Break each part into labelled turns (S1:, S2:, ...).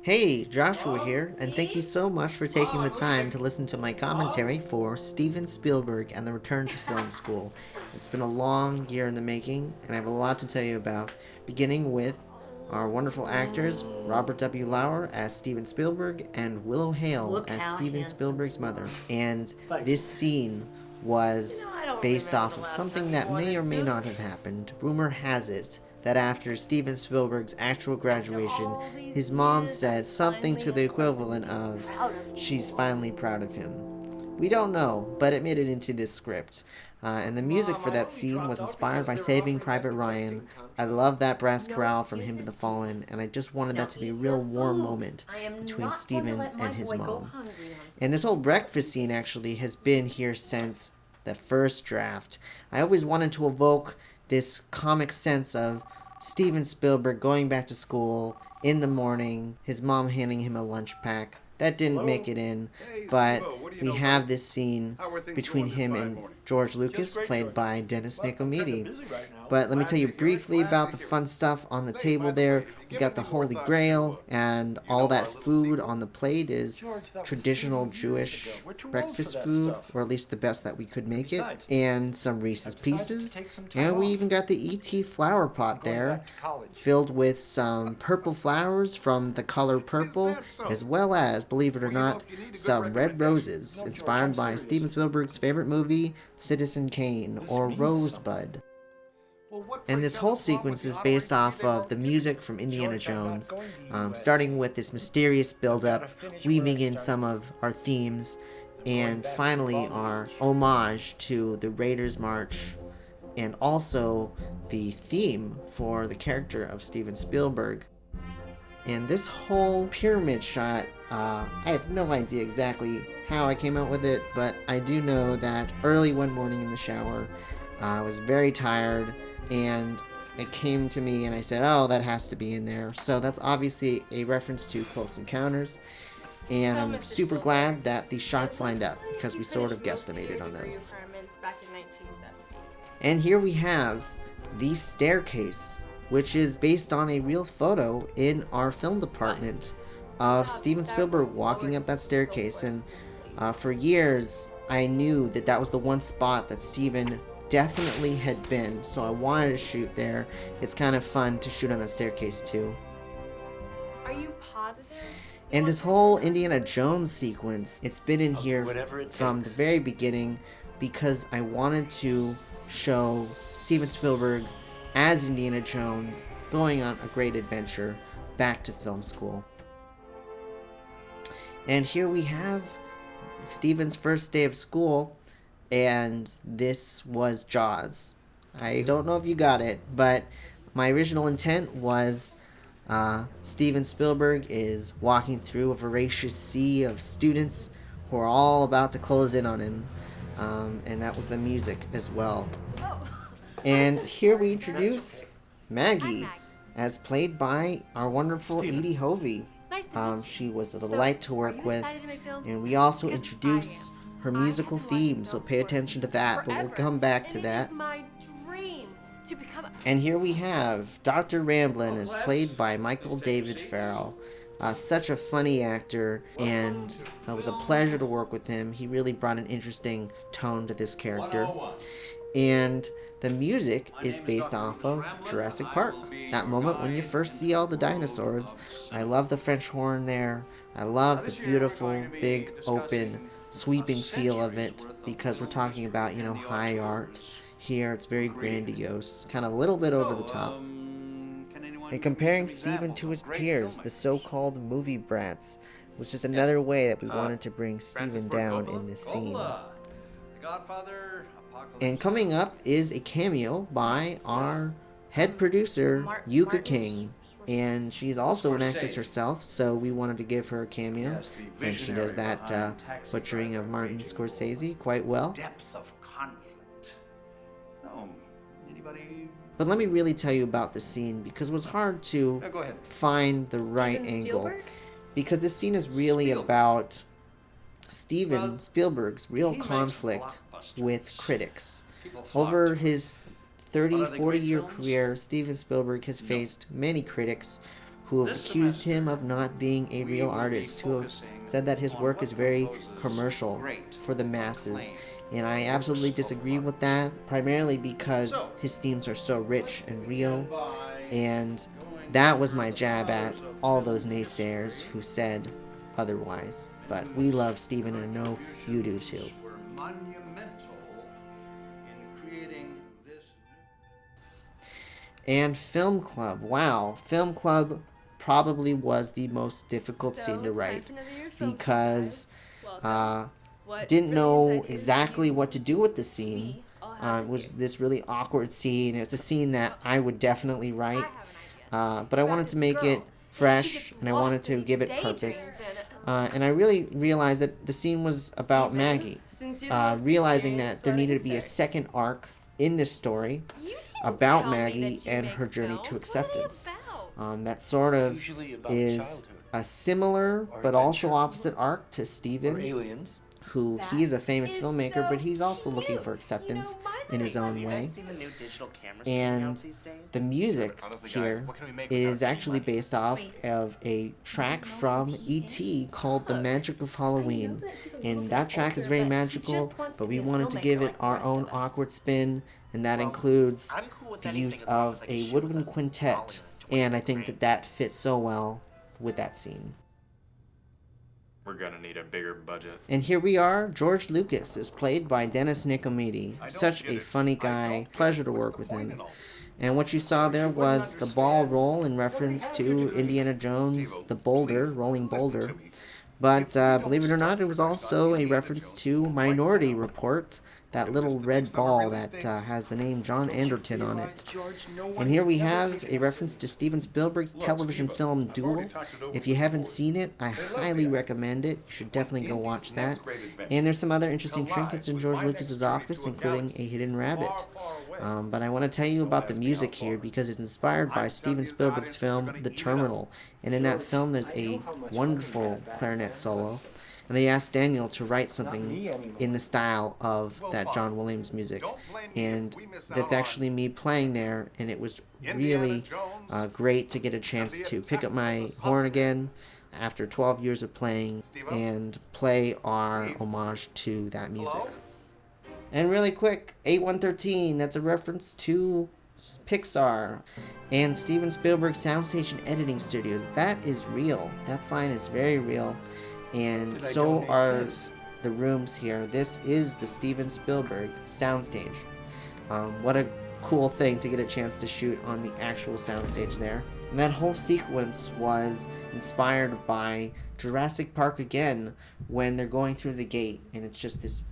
S1: Hey, Joshua here, and thank you so much for taking the time to listen to my commentary for Steven Spielberg and the Return to Film School. It's been a long year in the making, and I have a lot to tell you about, beginning with our wonderful actors, Robert W. Laur as Steven Spielberg and Williow Hale as Steven Spielberg's mother. And this scene was based off of something that may or may not have happened. Rumor has it that after Steven Spielberg's actual graduation, his mom said something to the equivalent of, "She's finally proud of him." We don't know, but it made it into this script. And the music for that scene was inspired by Saving Private Ryan. I love that brass chorale from Hymn to the Fallen, and I just wanted that to be a real warm moment between Steven and his mom. And this whole breakfast scene actually has been here since the first draft. I always wanted to evoke this comic sense of Steven Spielberg going back to school in the morning, his mom handing him a lunch pack. That didn't make it in, but we have this scene between him and George Lucas, played by Dennis Nicomede. But let me tell you briefly about the fun stuff on the table there. We got the Holy Grail, and all that food on the plate is traditional Jewish breakfast food, or at least the best that we could make it, and some Reese's Pieces. And we even got the E.T. flower pot there, filled with some purple flowers from the color purple, as well as, believe it or not, some red roses, inspired by Steven Spielberg's favorite movie, Citizen Kane, or Rosebud. And this whole sequence is based off of the music from Indiana Jones, starting with this mysterious build-up, weaving in some of our themes, and finally our homage to the Raiders March, and also the theme for the character of Steven Spielberg. And this whole pyramid shot, I have no idea exactly how I came out with it, but I do know that early one morning in the shower, I was very tired, and it came to me and I said, oh, that has to be in there. So that's obviously a reference to Close Encounters, and I'm super glad that the shots lined up because we sort of guesstimated on those. And here we have the staircase, which is based on a real photo in our film department of Steven Spielberg walking up that staircase. And for years, I knew that that was the one spot that Steven definitely had been, so I wanted to shoot there. It's kind of fun to shoot on that staircase too.
S2: Are you positive?
S1: And this whole Indiana Jones sequence, it's been in here from the very beginning because I wanted to show Steven Spielberg as Indiana Jones going on a great adventure back to film school. And here we have Steven's first day of school, and this was Jaws. I don't know if you got it, but my original intent was Steven Spielberg is walking through a voracious sea of students who are all about to close in on him, and that was the music as well. And here we introduce Maggie, as played by our wonderful Edie Hovey. She was a delight to work with, and we also introduce her musical theme, so pay attention to that, but we'll come back to that. And here we have Dr. Ramblin, as played by Michael David Farrow. Such a funny actor, and it was a pleasure to work with him. He really brought an interesting tone to this character. And the music is based off of Jurassic Park. That moment when you first see all the dinosaurs. I love the French horn there. I love the beautiful, big, open, sweeping feel of it, because we're talking about, high art. Here it's very grandiose, kind of a little bit over the top. And comparing Steven to his peers, the so-called movie brats, was just another way that we wanted to bring Steven down in this scene. And coming up is a cameo by our head producer, Yuka King. And she's also an actress herself, so we wanted to give her a cameo. And she does that butchering of Martin Scorsese quite well. But let me really tell you about this scene, because it was hard to find the right angle. Because this scene is really about Steven Spielberg's real conflict with critics. Over his 30, 40-year career, Steven Spielberg has faced many critics who have accused him of not being a real artist, who have said that his work is very commercial for the masses. And I absolutely disagree with that, primarily because his themes are so rich and real, and that was my jab at all those naysayers who said otherwise. But we love Steven, and I know you do too. And Film Club. Wow. Film Club probably was the most difficult scene to write because didn't know exactly what to do with the scene. It was this really awkward scene. It's a scene that I would definitely write, but I wanted to make it fresh and I wanted to give it purpose. And I really realized that the scene was about Maggie, realizing that there needed to be a second arc in this story about Maggie and her journey to acceptance. That sort of is a similar but also opposite arc to Steven, who he is a famous filmmaker, but he's also looking for acceptance in his own way. And the music here is actually based off of a track from E.T. called The Magic of Halloween. And that track is very magical, but we wanted to give it our own awkward spin, and that includes the use of a woodwind quintet. And I think that that fits so well with that scene.
S3: We're gonna need a bigger budget.
S1: And here we are. George Lucas is played by Dennis Nicomede. Such a funny guy. Pleasure to work with him. And what you saw there was the ball roll in reference to Indiana Jones, the boulder, rolling boulder. But believe it or not, it was also a reference to Minority Report, that little red ball that has the name John Anderton on it. And here we have a reference to Steven Spielberg's television film Duel. If you haven't seen it, I highly recommend it. You should definitely go watch that. And there's some other interesting trinkets in George Lucas's office, including a hidden rabbit. But I want to tell you about the music here because it's inspired by Steven Spielberg's film The Terminal. And in that film, there's a wonderful clarinet solo. And they asked Daniel to write something in the style of that John Williams music. And that's actually me playing there, and it was really great to get a chance to pick up my horn again after 12 years of playing and play our homage to that music. And really quick, 8113, that's a reference to Pixar and Steven Spielberg Soundstage and Editing Studios. That is real. That sign is very real. And so are the rooms here. This is the Steven Spielberg soundstage. What a cool thing to get a chance to shoot on the actual soundstage there. And that whole sequence was inspired by Jurassic Park again when they're going through the gate. And it's just this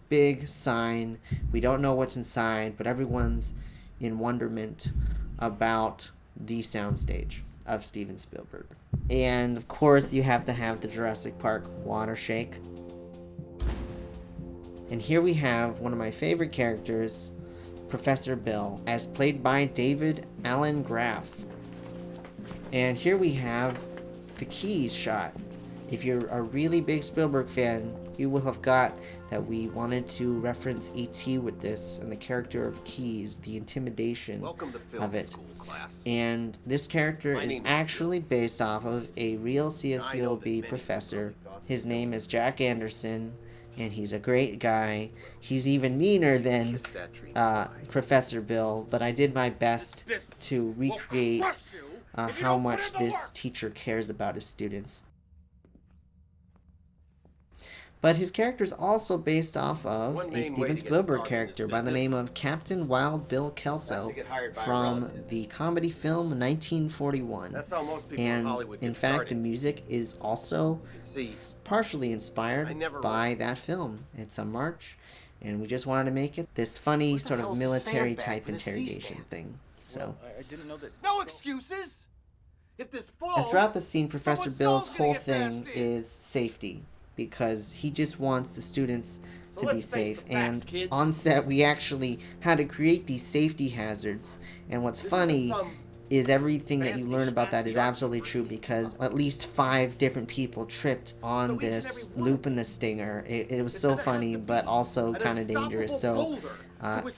S1: big sign. We don't know what's inside, but everyone's in wonderment about the soundstage of Steven Spielberg. And of course you have to have the Jurassic Park water shake. And here we have one of my favorite characters, Professor Bill, as played by David Alan Graf. And here we have the keys shot. If you're a really big Spielberg fan, you will have got that we wanted to reference E.T. with this and the character of Keys, the intimidation of it. And this character is actually based off of a real CSULB professor. His name is Jack Anderson, and he's a great guy. He's even meaner than Professor Bill, but I did my best to recreate how much this teacher cares about his students. But his character is also based off of a Steven Spielberg character by the name of Captain Wild Bill Kelso from the comedy film 1941. And in fact, the music is also partially inspired by that film. It's a march, and we just wanted to make it this funny sort of military type interrogation thing. So,
S4: No excuses. If this falls,
S1: and throughout the scene, Professor Bill's whole thing is safety, because he just wants the students to be safe. And on set, we actually had to create these safety hazards. And what's funny is everything that you learn about that is absolutely true, because at least 5 different people tripped on this loop and the stinger. It was so funny, but also kind of dangerous. So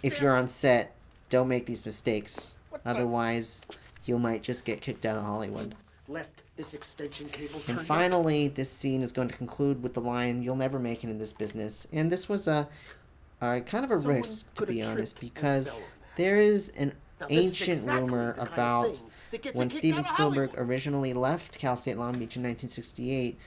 S1: if you're on set, don't make these mistakes. Otherwise, you might just get kicked out of Hollywood.
S5: left this extension cable
S1: And
S5: turned on.
S1: finally, this scene is going to conclude with the line, "You'll never make it in this business." And this was a kind of a
S5: Someone
S1: risk, to
S5: could have
S1: be honest,
S5: tripped and
S1: because
S5: fell on that.
S1: there is an
S5: Now, this is
S1: ancient
S5: exactly
S1: rumor
S5: the kind of
S1: about
S5: thing that gets
S1: when
S5: you kicked
S1: Steven
S5: out of
S1: Spielberg
S5: Hollywood.
S1: originally left Cal State Long Beach in 1968.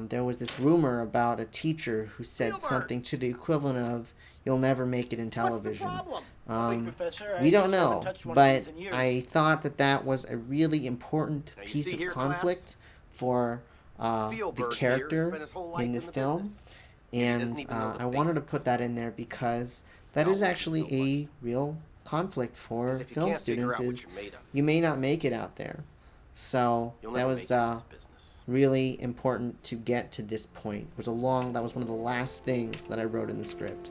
S1: There was this rumor about a teacher who said
S4: Spielberg!
S1: something to the equivalent of, "You'll never make it in television."
S5: What's the problem?
S6: Professor, I
S1: We don't
S6: just haven't
S1: know,
S6: touched one of
S1: but
S6: these in years.
S1: I thought that was a really important
S4: Now, you
S1: piece
S4: see
S1: of
S4: here,
S1: conflict for the
S4: Spielberg here
S1: character
S4: spent his whole life
S1: in this
S4: the
S1: film.
S4: business. He doesn't
S1: And
S4: even know the
S1: I wanted to
S4: basics.
S1: put that in there because that
S4: How
S1: is
S4: much is
S1: actually
S4: so
S1: a real conflict for
S4: 'Cause if you
S1: film
S4: can't figure
S1: students
S4: out what
S1: is
S4: you're made of,
S1: you may not make it out there. So
S4: you'll
S1: that
S4: never
S1: was
S4: make it in this business.
S1: really important to get to this point. That was one of the last things that I wrote in the script.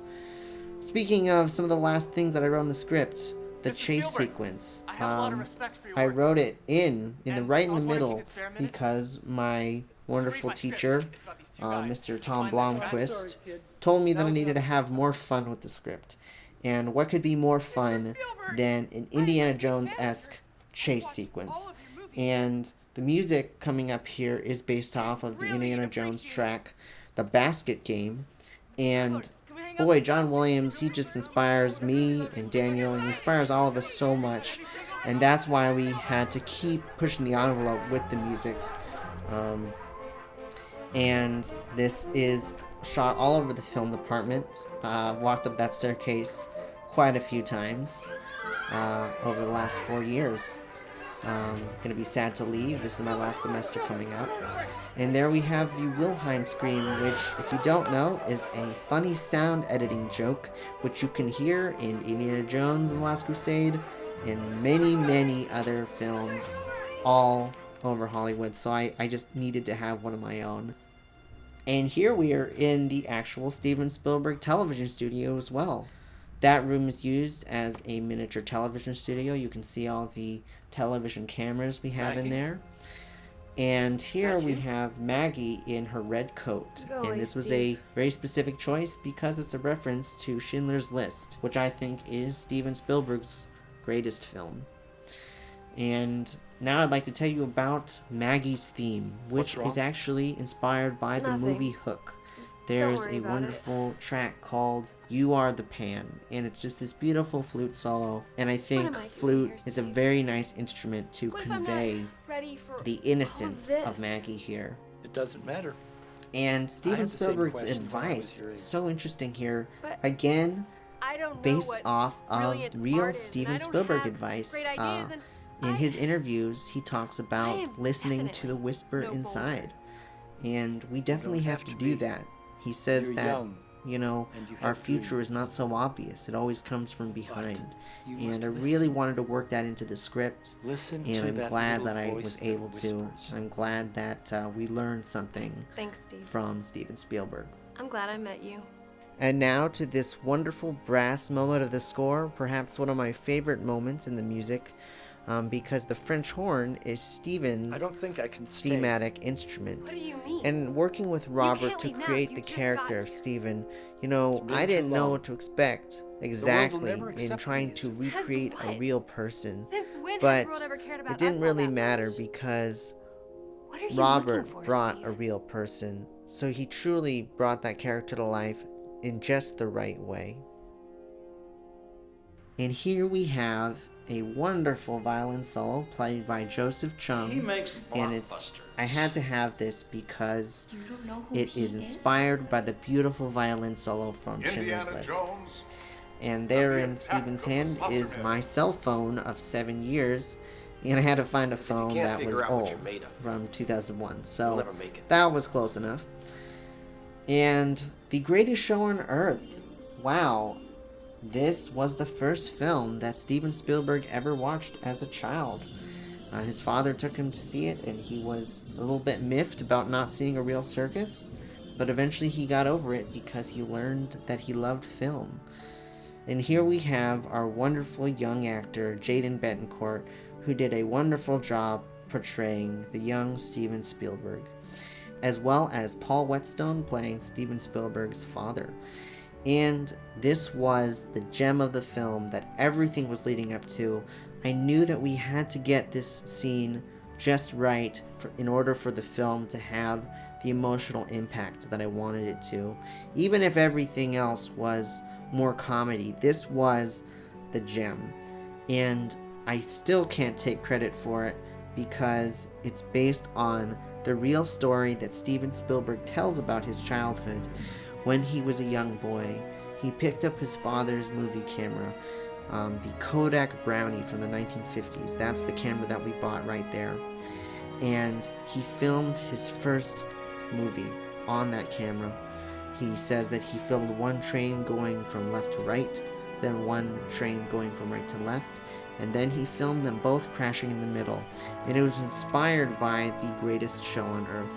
S1: Speaking of some of the last things that I wrote in the script, the
S7: Mr.
S1: chase
S7: Spielberg,
S1: sequence.
S7: I have a lot of respect for your
S1: I
S7: work.
S1: wrote it in the
S7: And
S1: right in
S7: I
S1: the
S7: was wondering if you
S1: middle
S7: could spare a minute?
S1: because my wonderful
S7: my script.
S1: teacher,
S7: It's about these two guys
S1: Mr.
S7: who
S1: Tom
S7: find this
S1: Blomquist, told me that I needed to have more fun with the script. And what could be more fun than an Indiana Jones-esque chase sequence? And the music coming up here is based off of the Indiana Jones track, The Basket Game. And boy, John Williams, he just inspires me and Daniel, and he inspires all of us so much. And that's why we had to keep pushing the envelope with the music. And this is shot all over the film department. Walked up that staircase quite a few times over the last 4 years. Gonna be sad to leave. This is my last semester coming up. And there we have the Wilhelm scream, which, if you don't know, is a funny sound editing joke, which you can hear in Indiana Jones and the Last Crusade, and many, many other films all over Hollywood. So I just needed to have one of my own. And here we are in the actual Steven Spielberg television studio as well. That room is used as a miniature television studio. You can see all the television cameras we have in
S6: Maggie?
S1: there. And here
S6: That
S1: we
S6: you?
S1: have Maggie in her red coat.
S2: Go
S1: And
S2: away,
S1: this was
S2: Steve.
S1: a very specific choice because it's a reference to Schindler's List, which I think is Steven Spielberg's greatest film. And now I'd like to tell you about Maggie's theme, which
S6: What's
S1: is
S6: wrong?
S1: actually inspired by the
S2: Nothing.
S1: movie Hook. There's
S2: worry
S1: a
S2: about it.
S1: wonderful track called "You Are the Pan," and it's just this beautiful flute solo. And I think
S2: am I doing
S1: flute
S2: here,
S1: is a
S2: Steve?
S1: very nice instrument to
S2: What if I'm not
S1: convey
S2: ready for
S1: the
S2: all
S1: innocence of
S2: this?
S1: Maggie here.
S6: It doesn't matter.
S1: And Steven
S6: had the same
S1: Spielberg's
S6: question when I was
S1: advice,
S6: your age.
S1: so interesting here.
S2: But
S1: Again,
S2: I don't know
S1: based
S2: what
S1: off of
S2: brilliant
S1: real
S2: art is, and
S1: Steven
S2: I don't
S1: Spielberg
S2: have
S1: advice.
S2: great ideas, and
S1: In
S2: I-
S1: his interviews, he talks
S2: I
S1: about
S2: am
S1: listening to the
S2: definitely
S1: whisper
S2: no
S1: inside. And we definitely
S6: don't
S1: have
S6: have
S1: to
S6: to
S1: do
S6: be.
S1: that. He says
S6: You're
S1: that,
S6: young,
S1: you know,
S6: and you
S1: our
S6: have
S1: future
S6: dreams.
S1: is not so obvious. It always comes from behind.
S6: you must
S1: And I
S6: listen.
S1: really wanted to work that into the script.
S6: Listen
S1: And
S6: to
S1: I'm
S6: that
S1: glad
S6: little
S1: that I
S6: voice
S1: was
S6: that
S1: able to.
S6: whispers.
S1: I'm glad that we learned something
S2: Thanks, Steve.
S1: from Steven Spielberg.
S2: I'm glad I met you.
S1: And now to this wonderful brass moment of the score, perhaps one of my favorite moments in the music, because the French horn is Steven's
S6: I don't think I can stay.
S1: thematic instrument.
S2: What do you mean?
S1: And working with Robert
S2: can't
S1: to
S2: leave now.
S1: create
S2: You
S1: the
S2: just
S1: character
S2: got
S1: of
S2: here.
S1: Stephen, you know,
S6: It's been
S1: I
S6: too
S1: didn't know
S6: long.
S1: what to expect
S6: will
S1: exactly
S6: never
S1: in
S6: accept
S1: trying
S6: me
S1: to
S6: as-
S1: recreate a
S2: what?
S1: real person.
S2: Since when has
S1: But
S2: the world ever cared about
S1: it didn't
S2: us all
S1: really
S2: that
S1: matter
S2: much?
S1: because
S2: What are you
S1: Robert
S2: looking for,
S1: brought
S2: Steve?
S1: a real person. So he truly brought that character to life in just the right way. And here we have a wonderful violin solo played by Joseph Chung.
S4: He makes
S1: and it's
S4: blockbusters.
S1: I had to have this because
S2: You don't know who
S1: it
S2: he
S1: is inspired by the beautiful violin solo from Schindler's
S8: Indiana
S1: List.
S8: Jones.
S1: And there
S8: The
S1: in
S8: attack
S1: Stephen's
S8: of the
S1: hand is
S8: saucer
S1: my
S8: head.
S1: cell phone of 7 years, and I had to find a
S4: Because if you
S1: phone
S4: can't
S1: that
S4: figure
S1: was
S4: out what
S1: old,
S4: you're made of,
S1: from 2001.
S4: You'll
S1: So
S4: never make it.
S1: that was close enough. And The Greatest Show on Earth. Wow. This was the first film that Steven Spielberg ever watched as a child. His father took him to see it, and he was a little bit miffed about not seeing a real circus, but eventually he got over it because he learned that he loved film. And here we have our wonderful young actor, Jaden Bettencourt, who did a wonderful job portraying the young Steven Spielberg, as well as Paul Whetstone playing Steven Spielberg's father. And this was the gem of the film that everything was leading up to. I knew that we had to get this scene just right in order for the film to have the emotional impact that I wanted it to. Even if everything else was more comedy, this was the gem. And I still can't take credit for it because it's based on the real story that Steven Spielberg tells about his childhood. When he was a young boy, he picked up his father's movie camera, the Kodak Brownie from the 1950s. That's the camera that we bought right there. And he filmed his first movie on that camera. He says that he filmed one train going from left to right, then one train going from right to left, and then he filmed them both crashing in the middle. And it was inspired by The Greatest Show on Earth.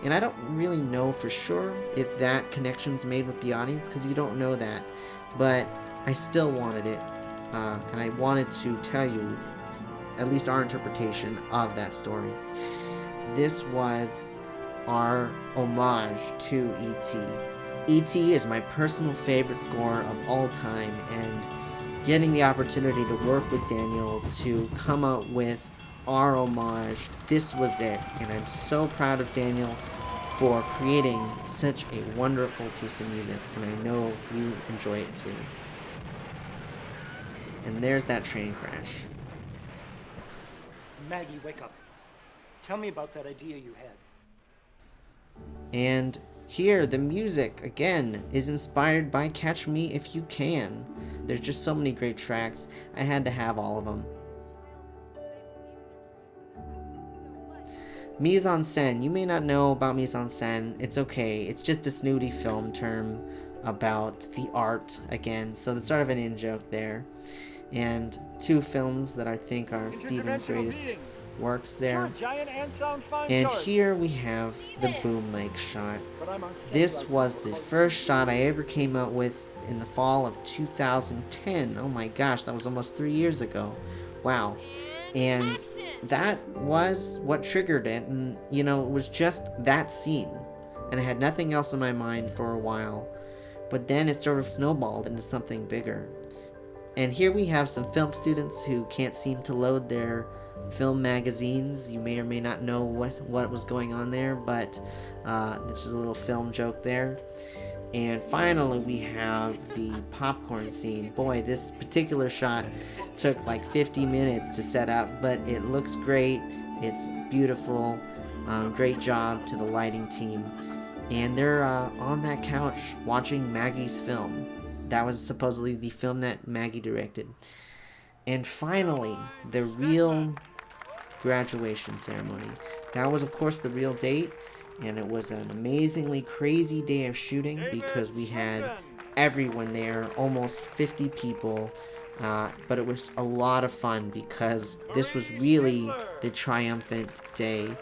S1: And I don't really know for sure if that connection's made with the audience, because you don't know that. But I still wanted it, and I wanted to tell you at least our interpretation of that story. This was our homage to E.T. E.T. is my personal favorite score of all time, and getting the opportunity to work with Daniel to come up with our homage, this was it. And I'm so proud of Daniel for creating such a wonderful piece of music, and I know you enjoy it too. And there's that train crash.
S6: Maggie, wake up. Tell me about that idea you had.
S1: And here, the music, again, is inspired by Catch Me If You Can. There's just so many great tracks. I had to have all of them. Mise en scène. You may not know about mise en scène. It's okay. It's just a snooty film term about the art, again. So it's sort of an in-joke there. And two films that I think are Steven's greatest works there. And here we have the boom mic shot. This was the first shot I ever came out with in the fall of 2010. Oh my gosh, that was almost 3 years ago. Wow. And that was what triggered it. And, you know, it was just that scene. And I had nothing else in my mind for a while. But then it sort of snowballed into something bigger. And here we have some film students who can't seem to load their film magazines. You may or may not know what was going on there, but this is a little film joke there. And finally we have the popcorn scene. Boy, this particular shot took like 50 minutes to set up, but it looks great. It's beautiful. Great job to the lighting team. And they're on that couch watching Maggie's film. That was supposedly the film that Maggie directed. And finally, the real graduation ceremony. That was, of course, the real date, and it was an amazingly crazy day of shooting because we had everyone there, almost 50 people, but it was a lot of fun because this was really the triumphant day,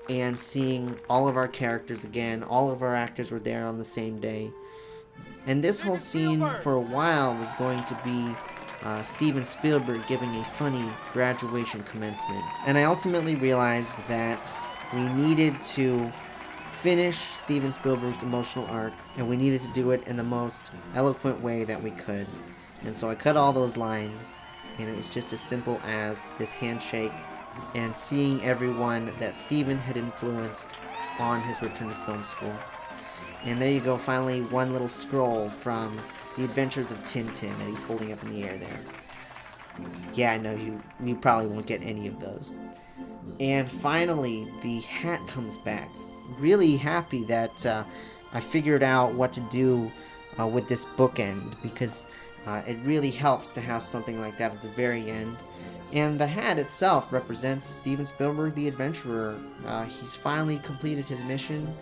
S1: and seeing all of our characters again, all of our actors were there on the same day. And this whole scene, for a while, was going to be Steven Spielberg giving a funny graduation commencement. And I ultimately realized that we needed to finish Steven Spielberg's emotional arc, and we needed to do it in the most eloquent way that we could. And so I cut all those lines, and it was just as simple as this handshake and seeing everyone that Steven had influenced on his return to film school. And there you go, finally one little scroll from The Adventures of Tintin that he's holding up in the air there. Yeah, I know you probably won't get any of those. And finally, the hat comes back. Really happy that I figured out what to do with this bookend, because it really helps to have something like that at the very end. And the hat itself represents Steven Spielberg, the adventurer. He's finally completed his mission.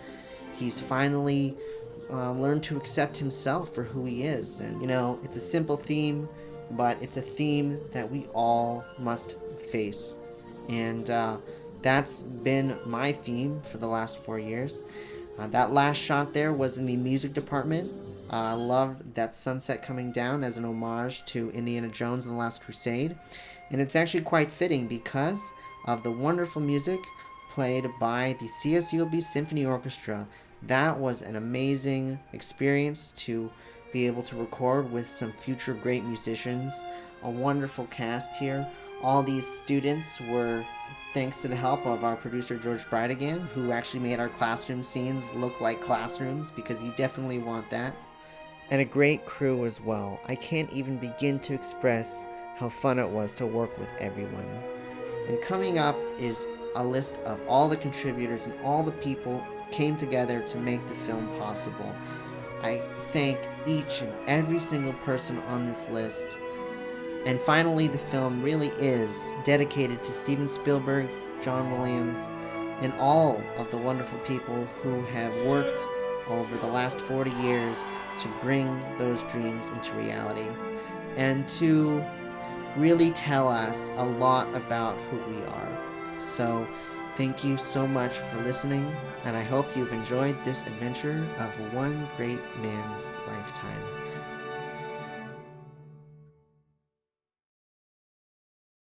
S1: He's finally learned to accept himself for who he is. And, you know, it's a simple theme, but it's a theme that we all must face. And that's been my theme for the last 4 years. That last shot there was in the music department. I loved that sunset coming down as an homage to Indiana Jones and the Last Crusade. And it's actually quite fitting because of the wonderful music played by the CSULB Symphony Orchestra. That was an amazing experience to be able to record with some future great musicians. A wonderful cast here. All these students were thanks to the help of our producer George Brietigam, who actually made our classroom scenes look like classrooms, because you definitely want that. And a great crew as well. I can't even begin to express how fun it was to work with everyone. And coming up is a list of all the contributors and all the people who came together to make the film possible. I thank each and every single person on this list. And finally, the film really is dedicated to Steven Spielberg, John Williams, and all of the wonderful people who have worked over the last 40 years to bring those dreams into reality, and to really tell us a lot about who we are. So thank you so much for listening, and I hope you've enjoyed this adventure of one great man's lifetime.